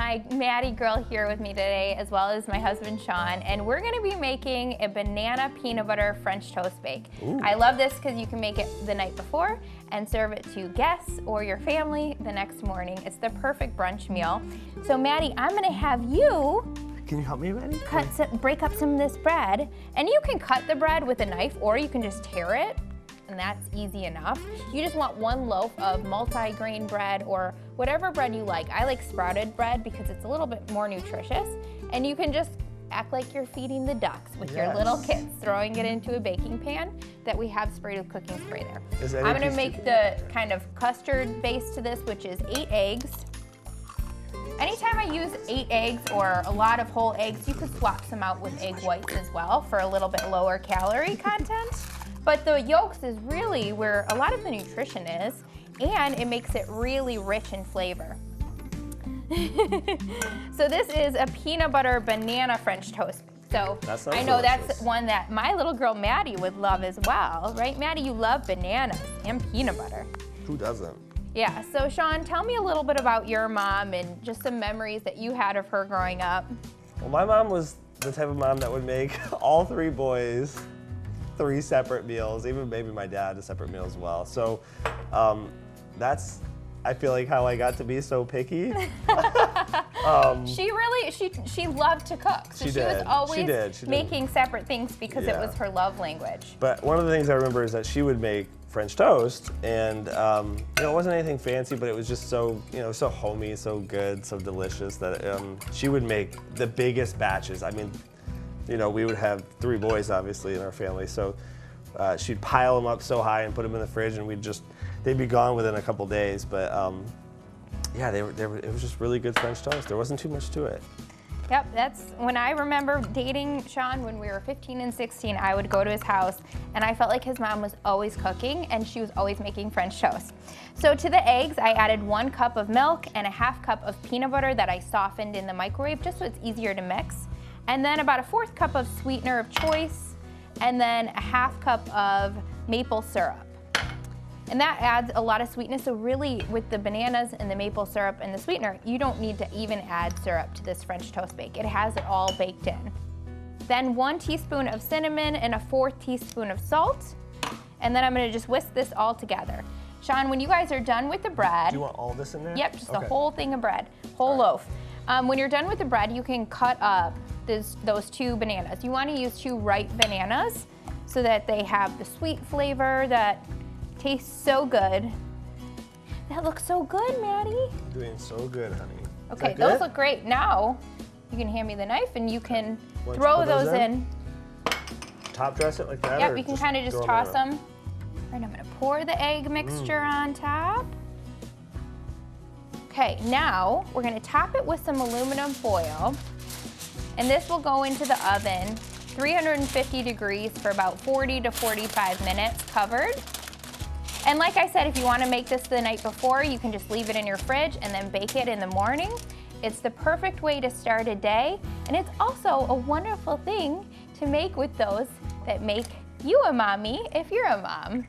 my Maddie girl here with me today, as well as my husband Sean, and we're gonna be making a banana peanut butter French toast bake. Ooh. I love this because you can make it the night before and serve it to guests or your family the next morning. It's the perfect brunch meal. So Maddie, I'm gonna have you Can you help me, Maddie? break up some of this bread, and you can cut the bread with a knife or you can just tear it, and that's easy enough. You just want one loaf of multi-grain bread or whatever bread you like. I like sprouted bread because it's a little bit more nutritious, and you can just act like you're feeding the ducks with your little kids, throwing it into a baking pan that we have sprayed with cooking spray there. I'm gonna make the kind of custard base to this, which is 8 eggs. Anytime I use 8 eggs or a lot of whole eggs, you could swap some out with egg whites as well for a little bit lower calorie content. But the yolks is really where a lot of the nutrition is, and it makes it really rich in flavor. So this is a peanut butter banana French toast. So I know that's one that my little girl Maddie would love as well, right? Maddie, you love bananas and peanut butter. Who doesn't? Yeah, so Sean, tell me a little bit about your mom and just some memories that you had of her growing up. Well, my mom was the type of mom that would make all 3 boys 3 separate meals, even maybe my dad a separate meal as well. So that's, I feel like, how I got to be so picky. She loved to cook. So she was always making separate things because it was her love language. But one of the things I remember is that she would make French toast, and it wasn't anything fancy, but it was just so, so homey, so good, so delicious that she would make the biggest batches. I mean, we would have 3 boys, obviously, in our family, so she'd pile them up so high and put them in the fridge, and they'd be gone within a couple days. But yeah, it was just really good French toast. There wasn't too much to it. Yep, that's when I remember dating Sean when we were 15 and 16. I would go to his house, and I felt like his mom was always cooking, and she was always making French toast. So to the eggs, I added 1 cup of milk and a ½ cup of peanut butter that I softened in the microwave just so it's easier to mix. And then about a 1/4 cup of sweetener of choice, and then a ½ cup of maple syrup. And that adds a lot of sweetness, so really with the bananas and the maple syrup and the sweetener, you don't need to even add syrup to this French toast bake. It has it all baked in. Then 1 teaspoon of cinnamon and a 1/4 teaspoon of salt. And then I'm gonna just whisk this all together. Sean, when you guys are done with the bread— Do you want all this in there? Yep, just the whole thing of bread, whole loaf. When you're done with the bread, you can cut up those 2 bananas. You want to use 2 ripe bananas so that they have the sweet flavor that tastes so good. That looks so good, Maddie. You're doing so good, honey. Okay, those look great. Now you can hand me the knife and you can throw those in. Top dress it like that? Yep, you can kind of just toss them. All right, I'm gonna pour the egg mixture on top. Okay, now we're gonna top it with some aluminum foil, and this will go into the oven, 350 degrees for about 40 to 45 minutes covered. And like I said, if you wanna make this the night before, you can just leave it in your fridge and then bake it in the morning. It's the perfect way to start a day, and it's also a wonderful thing to make with those that make you a mommy if you're a mom.